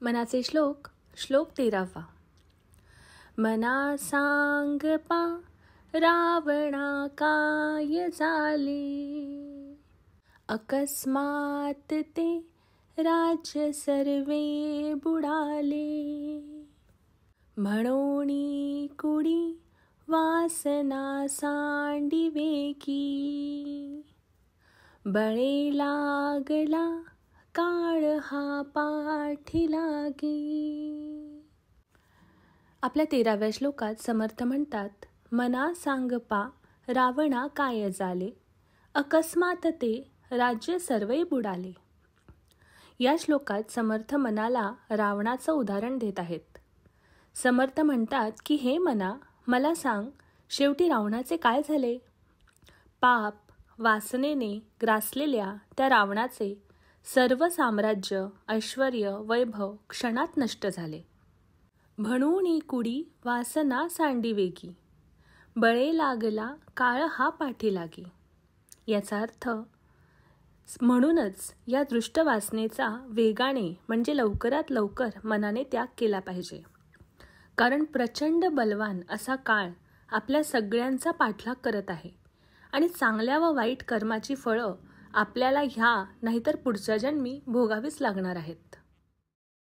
मनाचे श्लोक. श्लोक 13वा. मना सांग पा रावणा काय झाले, अकस्मात ते राज्य सर्वे बुडाले. म्हणोनी कुडी वासना सांडिवे की, बळे लागला काळ हा पाठी लागी. आपल्या 13व्या श्लोकात समर्थ म्हणतात, मना सांग पा रावणा काय झाले, अकस्मात ते राज्य सर्वे बुडाले. या श्लोकात समर्थ मनाला रावणाचं उदाहरण देत आहेत. समर्थ म्हणतात की हे मना, मला सांग, शेवटी रावणाचे काय झाले. पाप वासनेने ग्रासलेल्या त्या रावणाचे सर्व साम्राज्य, ऐश्वर्य, वैभव क्षणात नष्ट झाले. म्हणून कुडी वासना सांडिवेगी, बळे लागला काळ हा पाठी लागी. याचा अर्थ, म्हणूनच या दृष्ट वासनेचा वेगाने म्हणजे लवकरात लवकर मनाने त्याग केला पाहिजे. कारण प्रचंड बलवान असा काळ आपल्या सगळ्यांचा पाठलाग करत आहे आणि चांगल्या व वाईट कर्माची फळं आपल्याला ह्या नाहीतर पुढच्या जन्मी भोगावीच लागणार आहेत.